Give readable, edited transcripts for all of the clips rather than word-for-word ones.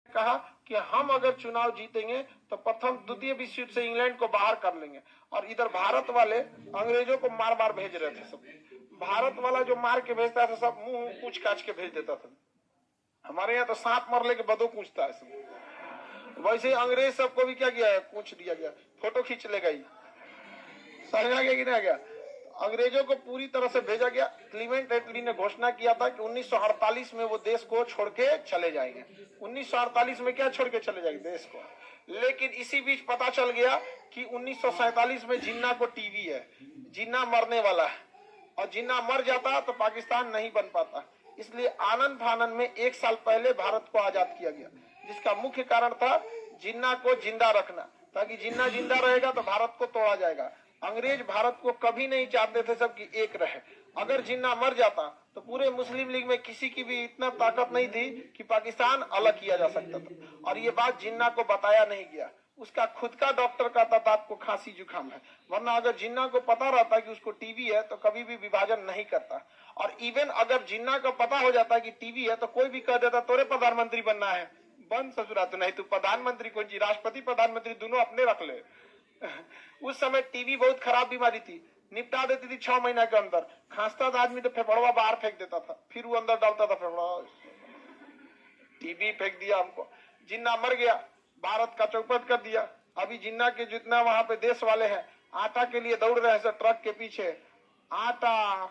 कहा कि हम अगर चुनाव जीतेंगे तो प्रथम द्वितीय विश्व युद्ध से इंग्लैंड को बाहर कर लेंगे। और इधर भारत वाले अंग्रेजों को मार मार भेज रहे थे। सब भारत वाला जो मार के भेजता था सब मुंह पूछ काछ के भेज देता था। हमारे यहाँ तो सांप मरले के बदो पूछता है सब। वैसे अंग्रेज सबको भी क्या किया है, पूछ दिया गया, फोटो खींच ले गई। समझ आ गया कि नहीं आ गया? अंग्रेजों को पूरी तरह से भेजा गया। क्लीमेंट एटली ने घोषणा किया था कि 1948 में वो देश को छोड़ के चले जाएंगे। 1948 में क्या छोड़ के चले जाएंगे देश को। लेकिन इसी बीच पता चल गया कि 1947 में जिन्ना को टीबी है, जिन्ना मरने वाला है, और जिन्ना मर जाता तो पाकिस्तान नहीं बन पाता। इसलिए आनंद फानन में 1 साल पहले भारत को आजाद किया गया, जिसका मुख्य कारण था जिन्ना को जिंदा रखना, ताकि जिन्ना जिंदा रहेगा तो भारत को तोड़ा जाएगा। अंग्रेज भारत को कभी नहीं चाहते थे सब कि एक रहे। अगर जिन्ना मर जाता तो पूरे मुस्लिम लीग में किसी की भी इतना ताकत नहीं थी कि पाकिस्तान अलग किया जा सकता था। और ये बात जिन्ना को बताया नहीं गया। उसका खुद का डॉक्टर कहता था आपको खांसी जुकाम है, वरना अगर जिन्ना को पता रहता कि उसको टीबी है तो कभी भी विभाजन नहीं करता। और इवन अगर जिन्ना को पता हो जाता कि टीबी है तो कोई भी कह देता तोरे प्रधानमंत्री बनना है, बन ससुरा तो नहीं, तू प्रधानमंत्री कौन जी, राष्ट्रपति प्रधानमंत्री दोनों अपने रख ले। उस समय टीबी बहुत खराब बीमारी थी, निपटा देती थी 6 महीना के अंदर। खांसता था आदमी तो फेफड़वा बाहर फेंक देता था, फिर वो अंदर डालता था फेफड़ा। टीबी फेंक दिया हमको। जिन्ना मर गया, भारत का चौपट कर दिया। अभी जिन्ना के जितना वहां पे देश वाले हैं आटा के लिए दौड़ रहे हैं ट्रक के पीछे। आटा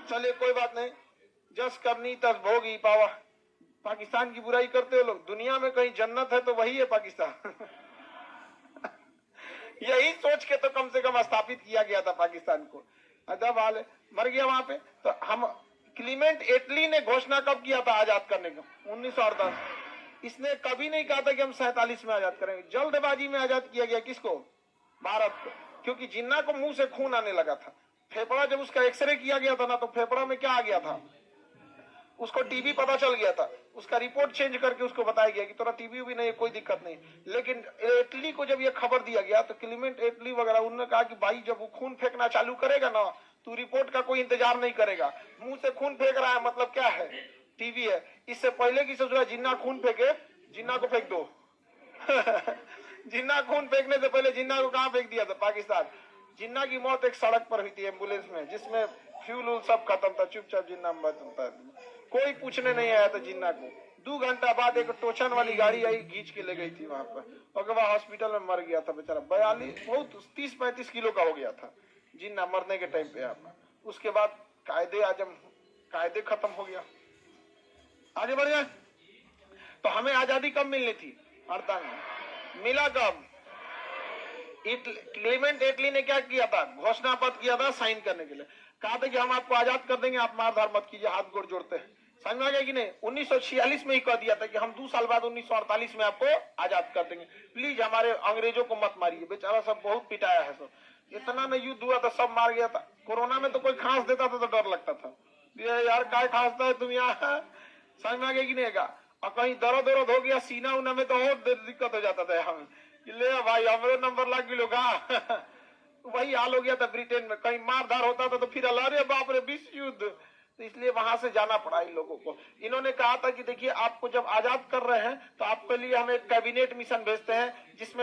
चलिए कोई बात नहीं, जस करनी तस भोगी पावा। पाकिस्तान की बुराई करते हो लोग, दुनिया में कहीं जन्नत है तो वही है पाकिस्तान। यही सोच के तो कम से कम स्थापित किया गया था पाकिस्तान को। अदब हाल मर गया वहां पे। तो हम क्लीमेंट एटली ने घोषणा कब किया था आजाद करने का? 1948। इसने कभी नहीं कहा था कि हम 47 में आजाद करेंगे। जल्दबाजी में आजाद किया गया किसको? भारत को। क्योंकि जिन्ना को मुंह से खून आने लगा था। फेफड़ा जब उसका एक्सरे किया गया था ना, तो फेफड़ा में क्या आ गया था, उसको टीबी पता चल गया था। उसका रिपोर्ट चेंज करके उसको बताया गया कि तोरा टीबी भी नहीं है, कोई दिक्कत नहीं। लेकिन एटली को जब ये खबर दिया गया तो क्लीमेंट एटली वगैरह उन्होंने कहा कि भाई जब वो खून फेंकना चालू करेगा ना, तू रिपोर्ट का कोई इंतजार नहीं करेगा। मुंह से खून फेंक रहा है मतलब क्या है, टीबी है। इससे पहले की सोच रहा जिन्ना खून फेंके, जिन्ना को फेंक दो। जिन्ना खून फेंकने से पहले जिन्ना को कहां फेंक दिया था? पाकिस्तान। जिन्ना की मौत एक सड़क पर हुई थी एम्बुलेंस में, जिसमें फ्यूल सब खत्म था। चुपचाप जिन्ना बचता, कोई पूछने नहीं आया था जिन्ना को। 2 घंटा बाद एक टोचन वाली गाड़ी आई, खींच के ले गई थी वहां पर, और वह हॉस्पिटल में मर गया था बेचारा। 30-35 किलो का हो गया था जिन्ना मरने के टाइम पे। यहाँ उसके बाद कायदे खत्म हो गया, आगे बढ़ गए। तो हमें आजादी कब मिलनी थी? 48 में। मिला कब? क्लीमेंट एटली ने क्या किया था? घोषणा पत्र किया था साइन करने के लिए। कहा था कि हम आपको आजाद कर देंगे, आप मारधार मत कीजिए, हाथ गोड़ जोड़ते हैं। समझ में आ गया कि नहीं? 1946 में ही कह दिया था कि हम 2 साल बाद 1948 में आपको आजाद कर देंगे, प्लीज हमारे अंग्रेजों को मत मारिए। बेचारा सब बहुत पिटाया है सब। इतना न युद्ध हुआ था, सब मार गया था। कोरोना में तो कोई खांस देता था तो डर लगता था, यार काय खांसता है तुम यहाँ। समझ में आ गया कि नहीं? और कहीं दर्द हो गया सीना उना में तो और दिक्कत हो जाता था। हम ले भाई हमरो नंबर लग गया। वही हाल हो गया था ब्रिटेन में। कहीं मारधार होता था तो फिर अरे बाप रे विश्व युद्ध। तो इसलिए वहां से जाना पड़ा इन लोगों को। इन्होंने कहा था कि देखिए आपको जब आजाद कर रहे हैं तो आपके लिए हम एक कैबिनेट मिशन भेजते हैं, जिसमें